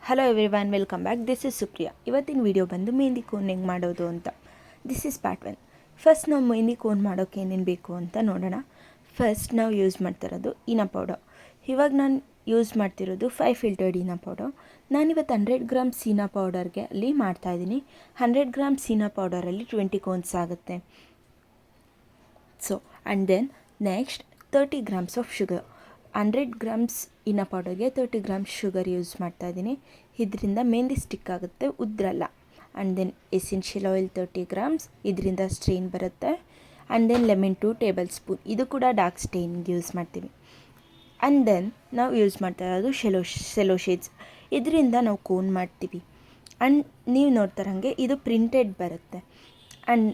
Hello everyone, welcome back. This is Supriya. ಇವತ್ತಿನ video ಬಂದು mehndi cone ಹೆಂಗೆ ಮಾಡೋದು ಅಂತ. This is part 1. ಫಸ್ಟ್ ನಾವು ಮೆಹಂದಿ ಕೋನ್ ಮಾಡೋಕ್ಕೆ ಏನೇನು ಬೇಕು ಅಂತ ನೋಡೋಣ. ಫಸ್ಟ್ ನಾವು ಯೂಸ್ ಮಾಡ್ತಿರೋದು ಇನಾ ಪೌಡರ್. ಇವಾಗ ನಾನು ಯೂಸ್ ಮಾಡ್ತಿರೋದು 5 ಫಿಲ್ಟರ್ಡ್ ಇನಾ ಪೌಡರ್. ನಾನಿವತ್ತು 100 ಗ್ರಾಮ್ಸ್ ಇನಾ ಪೌಡರ್ಗೆ ಅಲ್ಲಿ ಮಾಡ್ತಾಯಿದ್ದೀನಿ. 100 ಗ್ರಾಮ್ಸ್ ಇನಾ ಪೌಡರಲ್ಲಿ 20 ಕೋನ್ಸ್ ಆಗುತ್ತೆ. So and then next 30 grams of sugar. 100 grams henna ಪೌಡರ್ಗೆ 30 ಗ್ರಾಮ್ಸ್ ಶುಗರ್ ಯೂಸ್ ಮಾಡ್ತಾಯಿದ್ದೀನಿ. ಇದರಿಂದ ಮೆಹಂದಿ ಸ್ಟಿಕ್ ಆಗುತ್ತೆ, ಉದ್ರಲ್ಲ. And then essential oil 30 grams, ಇದರಿಂದ ಸ್ಟ್ರೈನ್ ಬರುತ್ತೆ. And then lemon 2 tablespoon, ಇದು ಕೂಡ ಡಾರ್ಕ್ ಸ್ಟೈನ್ಗೆ ಯೂಸ್ ಮಾಡ್ತೀವಿ. ಆ್ಯಂಡ್ ದೆನ್ ನಾವು ಯೂಸ್ ಮಾಡ್ತಾ ಇರೋದು ಸೆಲೋ ಶೇಡ್ಸ್, ಇದರಿಂದ ನಾವು ಕೋನ್ ಮಾಡ್ತೀವಿ. ಆ್ಯಂಡ್ ನೀವು ನೋಡ್ತಾರಂಗೆ ಇದು ಪ್ರಿಂಟೆಡ್ ಬರುತ್ತೆ. ಆ್ಯಂಡ್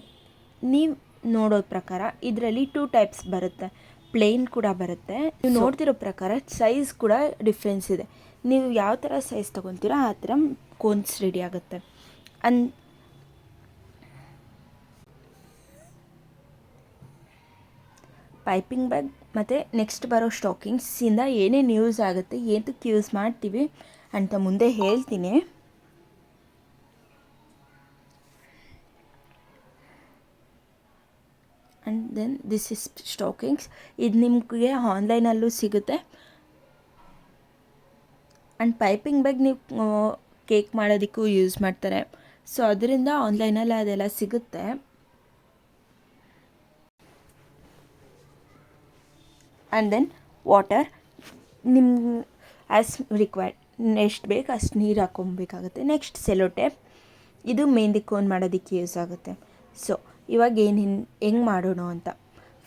ನೀವು ನೋಡೋ ಪ್ರಕಾರ ಇದರಲ್ಲಿ 2 ಟೈಪ್ಸ್ ಬರುತ್ತೆ, ಪ್ಲೇನ್ ಕೂಡ ಬರುತ್ತೆ. ನೀವು ನೋಡ್ತಿರೋ ಪ್ರಕಾರ ಸೈಜ್ ಕೂಡ ಡಿಫ್ರೆನ್ಸ್ ಇದೆ. ನೀವು ಯಾವ ಥರ ಸೈಜ್ ತೊಗೊತೀರೋ ಆ ಥರ ಕೋನ್ಸ್ ರೆಡಿ ಆಗುತ್ತೆ. ಅಂಡ್ ಪೈಪಿಂಗ್ ಬ್ಯಾಗ್ ಮತ್ತು ನೆಕ್ಸ್ಟ್ ಬರೋ ಸ್ಟಾಕಿಂಗ್ಸಿಂದ ಏನೇನು ಯೂಸ್ ಆಗುತ್ತೆ, ಏನಕ್ಕೆ ಯೂಸ್ ಮಾಡ್ತೀವಿ ಅಂತ ಮುಂದೆ ಹೇಳ್ತೀನಿ. And then this is stockings. ಇದು ನಿಮಗೆ ಆನ್ಲೈನಲ್ಲೂ ಸಿಗುತ್ತೆ. ಆ್ಯಂಡ್ ಪೈಪಿಂಗ್ ಬ್ಯಾಗ್ ನೀವು ಕೇಕ್ ಮಾಡೋದಕ್ಕೂ ಯೂಸ್ ಮಾಡ್ತಾರೆ. ಸೊ ಅದರಿಂದ ಆನ್ಲೈನಲ್ಲಿ ಅದೆಲ್ಲ ಸಿಗುತ್ತೆ. ಆ್ಯಂಡ್ ದೆನ್ ವಾಟರ್ ನಿಮ್ಗೆ ಆ್ಯಸ್ ರಿಕ್ವೈರ್ಡ್, ಎಷ್ಟು ಬೇಕು ಅಷ್ಟು ನೀರು ಹಾಕ್ಕೊಬೇಕಾಗುತ್ತೆ. ನೆಕ್ಸ್ಟ್ ಸೆಲೋ ಟೇಪ್, ಇದು ಮೆಹಂದಿ ಕೋನ್ ಮಾಡೋದಕ್ಕೆ ಯೂಸ್ ಆಗುತ್ತೆ. ಸೊ ಇವಾಗ ಹೆಂಗೆ ಮಾಡೋಣ ಅಂತ.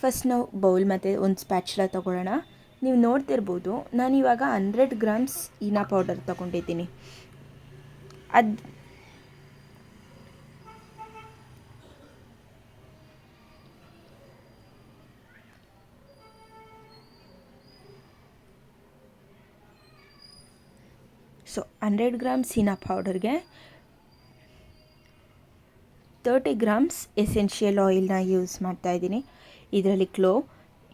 ಫಸ್ಟ್ ನಾವು ಬೌಲ್ ಮತ್ತು ಒಂದು ಸ್ಪ್ಯಾಚುಲಾ ತೊಗೊಳ್ಳೋಣ. ನೀವು ನೋಡ್ತಿರ್ಬೋದು ನಾನಿವಾಗ 100 ಗ್ರಾಮ್ಸ್ ಇನಾ ಪೌಡರ್ ತೊಗೊಂಡಿದ್ದೀನಿ. ಸೊ 100 ಗ್ರಾಮ್ಸ್ ಇನಾ ಪೌಡರ್ಗೆ 30 ಗ್ರಾಮ್ಸ್ ಎಸೆನ್ಷಿಯಲ್ ಆಯಿಲ್ನ ಯೂಸ್ ಮಾಡ್ತಾಯಿದ್ದೀನಿ. ಇದರಲ್ಲಿ clove,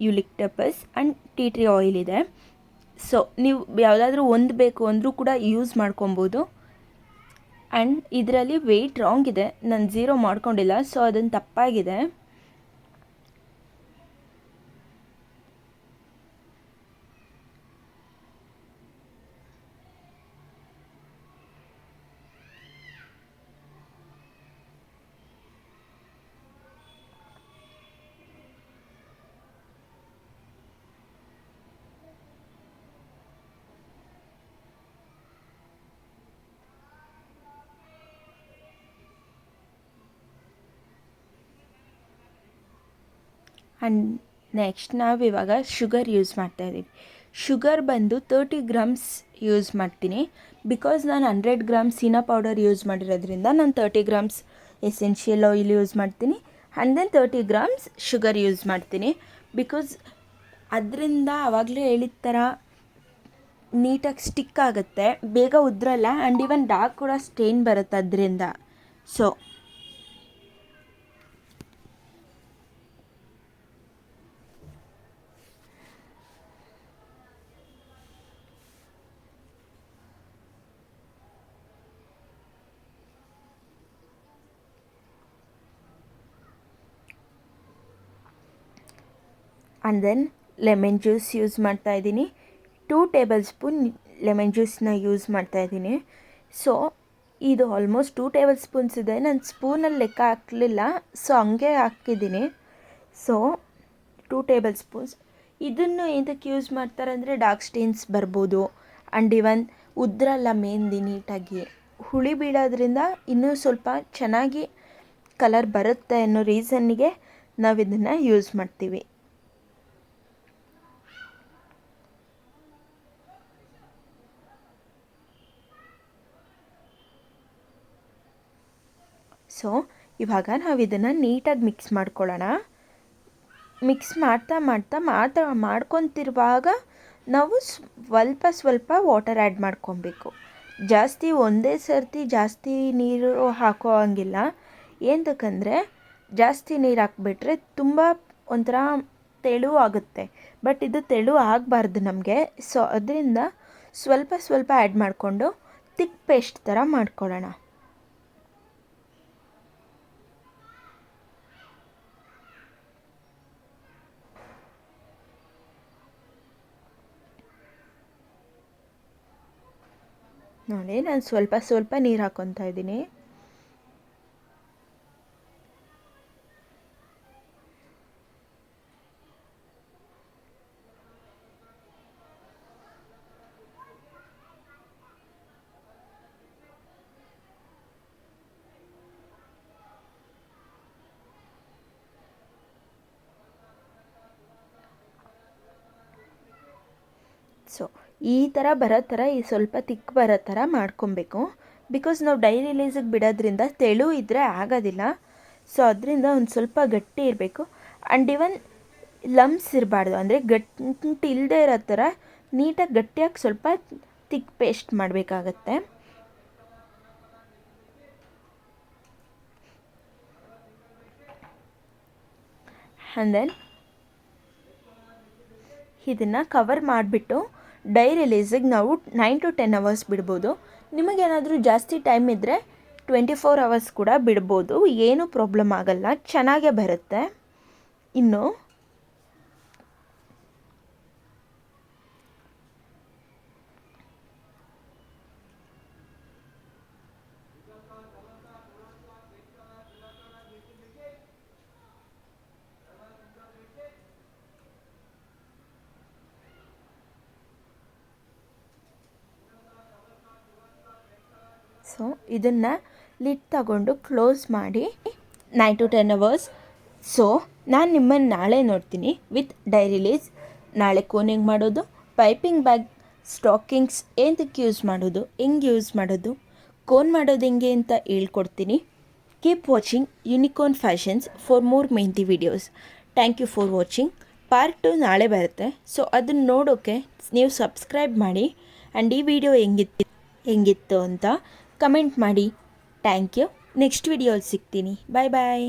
ಯುಲಿಕ್ಟಪಸ್ and tea tree oil ಇದೆ. ಸೊ ನೀವು ಯಾವುದಾದ್ರೂ ಒಂದು ಬೇಕು ಅಂದರೂ ಕೂಡ ಯೂಸ್ ಮಾಡ್ಕೊಬೋದು. ಆ್ಯಂಡ್ ಇದರಲ್ಲಿ ವೆಯ್ಟ್ ರಾಂಗ್ ಇದೆ, ನಾನು 0 ಮಾಡ್ಕೊಂಡಿಲ್ಲ, ಸೊ ಅದನ್ನು ತಪ್ಪಾಗಿದೆ. ಆ್ಯಂಡ್ ನೆಕ್ಸ್ಟ್ ನಾವು ಇವಾಗ ಶುಗರ್ ಯೂಸ್ ಮಾಡ್ತಾಯಿದ್ದೀವಿ. ಶುಗರ್ ಬಂದು 30 ಗ್ರಾಮ್ಸ್ ಯೂಸ್ ಮಾಡ್ತೀನಿ. ಬಿಕಾಸ್ ನಾನು 100 ಗ್ರಾಮ್ಸ್ ಇನಾ ಪೌಡರ್ ಯೂಸ್ ಮಾಡಿರೋದ್ರಿಂದ ನಾನು 30 ಗ್ರಾಮ್ಸ್ ಎಸೆನ್ಷಿಯಲ್ ಆಯಿಲ್ ಯೂಸ್ ಮಾಡ್ತೀನಿ. And then 30 grams sugar use ಮಾಡ್ತೀನಿ. ಬಿಕಾಸ್ ಅದರಿಂದ ಆವಾಗಲೇ ಹೇಳಿದ ಥರ ನೀಟಾಗಿ ಸ್ಟಿಕ್ ಆಗುತ್ತೆ, ಬೇಗ ಉದ್ರಲ್ಲ. ಆ್ಯಂಡ್ ಈವನ್ ಡಾರ್ಕ್ ಕೂಡ ಸ್ಟೇನ್ ಬರುತ್ತೆ ಅದರಿಂದ. So and then lemon juice use ಮಾಡ್ತಾಯಿದ್ದೀನಿ. 2 ಟೇಬಲ್ ಸ್ಪೂನ್ ಲೆಮನ್ ಜ್ಯೂಸನ್ನ ಯೂಸ್ ಮಾಡ್ತಾಯಿದ್ದೀನಿ. ಸೊ ಇದು ಆಲ್ಮೋಸ್ಟ್ 2 ಟೇಬಲ್ ಸ್ಪೂನ್ಸ್ ಇದೆ. ನಾನು ಸ್ಪೂನಲ್ಲಿ ಲೆಕ್ಕ ಹಾಕಲಿಲ್ಲ, ಸೊ ಹಂಗೆ ಹಾಕಿದ್ದೀನಿ. So 2 tablespoons. ಇದನ್ನು ಏನಕ್ಕೆ ಯೂಸ್ ಮಾಡ್ತಾರೆ ಅಂದರೆ ಡಾರ್ಕ್ ಸ್ಟೇನ್ಸ್ ಬರ್ಬೋದು. ಆ್ಯಂಡ್ ಇವನ್ ಉದ್ರಲ್ಲ ಮೆಹಂದಿ ನೀಟಾಗಿ, ಹುಳಿ ಬೀಳೋದ್ರಿಂದ ಇನ್ನೂ ಸ್ವಲ್ಪ ಚೆನ್ನಾಗಿ ಕಲರ್ ಬರುತ್ತೆ ಅನ್ನೋ ರೀಸನ್ನಿಗೆ ನಾವು ಇದನ್ನು ಯೂಸ್ ಮಾಡ್ತೀವಿ. ಸೊ ಇವಾಗ ನಾವು ಇದನ್ನು ನೀಟಾಗಿ ಮಿಕ್ಸ್ ಮಾಡ್ಕೊಳ್ಳೋಣ. ಮಿಕ್ಸ್ ಮಾಡ್ಕೊತಿರುವಾಗ ನಾವು ಸ್ವಲ್ಪ ವಾಟರ್ ಆ್ಯಡ್ ಮಾಡ್ಕೊಬೇಕು. ಜಾಸ್ತಿ ಒಂದೇ ಸರ್ತಿ ಜಾಸ್ತಿ ನೀರು ಹಾಕೋ ಹಂಗಿಲ್ಲ. ಏನಕ್ಕಂದರೆ ಜಾಸ್ತಿ ನೀರು ಹಾಕ್ಬಿಟ್ರೆ ತುಂಬ ಒಂಥರ ತೆಳು ಆಗುತ್ತೆ. ಬಟ್ ಇದು ತೆಳು ಆಗಬಾರ್ದು ನಮಗೆ. ಸೊ ಅದರಿಂದ ಸ್ವಲ್ಪ ಆ್ಯಡ್ ಮಾಡಿಕೊಂಡು ತಿಕ್ ಪೇಸ್ಟ್ ಥರ ಮಾಡ್ಕೊಳ್ಳೋಣ. ನೋಡಿ, ನಾನು ಸ್ವಲ್ಪ ಸ್ವಲ್ಪ ನೀರು ಹಾಕ್ಕೊತಾ ಇದ್ದೀನಿ. ಸೊ ಈ ಥರ ಬರೋ ಥರ ಈ ಸ್ವಲ್ಪ ತಿಕ್ ಬರೋ ಥರ ಮಾಡ್ಕೊಬೇಕು. ಬಿಕಾಸ್ ನಾವು ಡೈಲಿ ರಿಲೀಸಿಗೆ ಬಿಡೋದ್ರಿಂದ ತೆಳು ಇದ್ದರೆ ಆಗೋದಿಲ್ಲ. ಸೊ ಅದರಿಂದ ಒಂದು ಸ್ವಲ್ಪ ಗಟ್ಟಿ ಇರಬೇಕು. ಆ್ಯಂಡ್ ಇವನ್ ಲಮ್ಸ್ ಇರಬಾರ್ದು, ಅಂದರೆ ಗಟ್ಟಿ ಇಲ್ಲದೆ ಇರೋ ಥರ ನೀಟಾಗಿ ಗಟ್ಟಿಯಾಗಿ ಸ್ವಲ್ಪ ತಿಕ್ ಪೇಸ್ಟ್ ಮಾಡಬೇಕಾಗತ್ತೆ. ಆ್ಯಂಡ್ ದೆನ್ ಇದನ್ನು ಕವರ್ ಮಾಡಿಬಿಟ್ಟು ಡೈ ರಿಲೀಸಿಗೆ ನಾವು 9 to 10 hours ಬಿಡ್ಬೋದು. ನಿಮಗೇನಾದರೂ ಜಾಸ್ತಿ ಟೈಮ್ ಇದ್ದರೆ 24 hours ಕೂಡ ಬಿಡ್ಬೋದು, ಏನೂ ಪ್ರಾಬ್ಲಮ್ ಆಗಲ್ಲ, ಚೆನ್ನಾಗೇ ಬರುತ್ತೆ. ಇನ್ನು ಸೊ ಇದನ್ನು ಲಿಡ್ ತಗೊಂಡು ಕ್ಲೋಸ್ ಮಾಡಿ 9 to 10 hours. ಸೊ ನಾನು ನಿಮ್ಮನ್ನು ನಾಳೆ ನೋಡ್ತೀನಿ ವಿತ್ ಡೈ ರಿಲೀಸ್. ನಾಳೆ ಕೋನ್ ಹೆಂಗೆ ಮಾಡೋದು, ಪೈಪಿಂಗ್ ಬ್ಯಾಗ್, ಸ್ಟಾಕಿಂಗ್ಸ್ ಏನಕ್ಕೆ ಯೂಸ್ ಮಾಡೋದು, ಹೆಂಗೆ ಯೂಸ್ ಮಾಡೋದು, ಕೋನ್ ಮಾಡೋದು ಹೆಂಗೆ ಅಂತ ಹೇಳ್ಕೊಡ್ತೀನಿ. Keep watching unicorn fashions for more mehndi videos. Thank you for watching. Part 2 ನಾಳೆ ಬರುತ್ತೆ. ಸೊ ಅದನ್ನು ನೋಡೋಕ್ಕೆ ನೀವು ಸಬ್ಸ್ಕ್ರೈಬ್ ಮಾಡಿ. ಆ್ಯಂಡ್ ಈ ವಿಡಿಯೋ ಹೆಂಗಿತ್ತು ಅಂತ ಕಮೆಂಟ್ ಮಾಡಿ. Thank you. ನೆಕ್ಸ್ಟ್ ವಿಡಿಯೋಲಿ ಸಿಗ್ತೀನಿ. ಬಾಯ್ ಬಾಯ್.